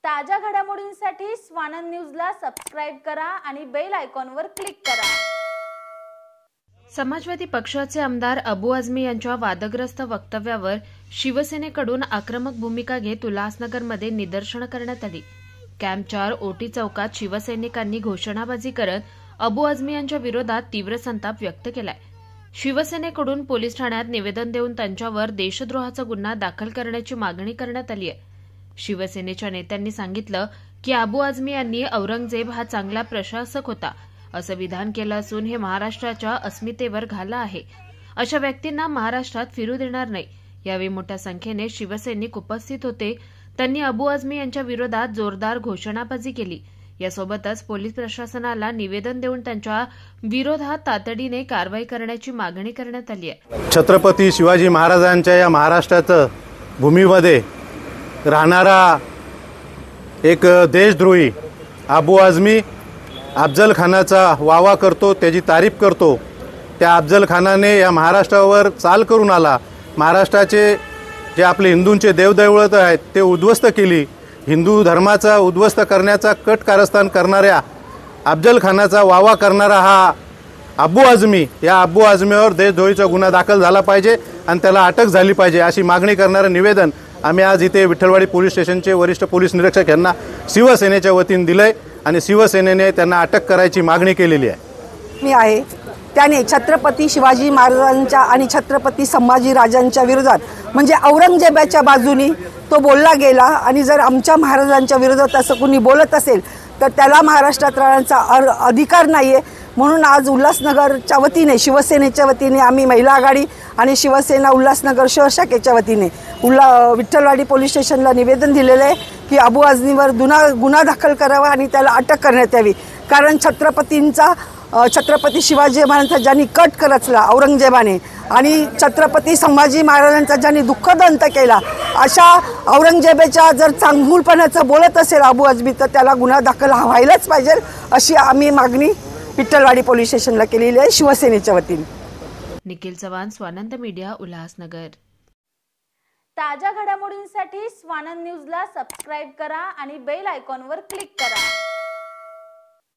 ताज्या घडामोडींसाठी स्वानंद न्यूजला सबस्क्राइब करा आणि बेल आयकॉनवर क्लिक करा। समाजवादी पक्षाचे आमदार अबू आझमी यांच्या वादग्रस्त वक्तव्यावर शिवसेनेकडून आक्रमक भूमिका घेत उल्हासनगरमध्ये निदर्शनं करण्यात आली। कॅम्प 4 ओटी चौकात शिवसैनिकांनी घोषणाबाजी करत अबू आझमी यांच्या विरोधात तीव्र संताप व्यक्त केलाय। शिवसेनेकडून पोलीस ठाण्यात निवेदन देऊन त्यांच्यावर देशद्रोहाचा गुन्हा दाखल करण्याची मागणी करण्यात आली आहे। शिवसेनेच्या नेत्यांनी सांगितलं की अबू आझमी यांनी औरंगजेब हा चांगला प्रशासक होता असं विधान केलं असून हे महाराष्ट्राच्या अस्मितेवर घाला आहे। अशा व्यक्तींना महाराष्ट्रात फिरू देणार नाही। यावेळी मोठ्या संख्येने शिवसैनिक उपस्थित होते। त्यांनी अबू आझमी यांच्या विरोधात जोरदार घोषणाबाजी केली। यासोबतच पोलीस प्रशासनाला निवेदन देऊन त्यांच्या विरोधात तातडीने कारवाई करण्याची मागणी करण्यात आली आहे। छत्रपती शिवाजी महाराजांच्या या महाराष्ट्राचं भूमीमध्ये राहणारा एक देशद्रोही अबू आझमी अफजल खानाचा वावा करतो, त्याची तारीफ करतो। त्या अफजल खानाने या महाराष्ट्रावर चाल करून आला। महाराष्ट्राचे जे आपले हिंदूंचे देवदैवत आहेत ते उद्ध्वस्त केली। हिंदू धर्माचा उद्ध्वस्त करण्याचा कट कारस्थान करणाऱ्या अफजल खानाचा वावा करणारा हा अबू आझमी, या अबू आझमीवर देशद्रोहीचा गुन्हा दाखल झाला पाहिजे आणि त्याला अटक झाली पाहिजे अशी मागणी करणारं निवेदन आम्ही आज इथे विठ्ठलवाडी पोलीस स्टेशनचे वरिष्ठ पोलीस निरीक्षक यांना शिवसेनेच्या वतीने दिलंय आणि शिवसेनेने त्यांना अटक करायची मागणी केलेली आहे। मी आहे त्याने छत्रपती शिवाजी महाराजांच्या आणि छत्रपती संभाजी राजांच्या विरोधात म्हणजे औरंगजेबाच्या बाजूनी तो बोलला गेला आणि जर आमच्या महाराजांच्या विरोधात असं कुणी बोलत असेल तर त्याला महाराष्ट्रात राहण्याचा अधिकार नाहीये। म्हणून आज उल्हासनगरच्या वतीने शिवसेनेच्या वतीने आम्ही महिला आघाडी आणि शिवसेना उल्हासनगर शहर शाखेच्या वतीने विठ्ठलवाडी पोलीस स्टेशनला निवेदन दिलेलं आहे की अबू आझमीवर गुन्हा दाखल करावा आणि त्याला अटक करण्यात यावी। कारण छत्रपती शिवाजी महाराजांचा ज्यांनी कट रचला औरंगजेबाने आणि छत्रपती संभाजी महाराजांचा ज्यांनी दुःखद अंत केला, अशा औरंगजेबाच्या जर चांगुलपणाचं बोलत असेल अबू आझमी तर त्याला गुन्हा दाखल व्हायलाच पाहिजे अशी आम्ही मागणी विठ्ठलवाडी पोलीस स्टेशनला केलेली आहे शिवसेनेच्या वतीने। निखिल चव्हाण, स्वानंद मीडिया, उल्हासनगर। ताज्या घडामोडींसाठी स्वानंद न्यूजला सबस्क्राइब करा आणि बेल आयकॉनवर क्लिक करा।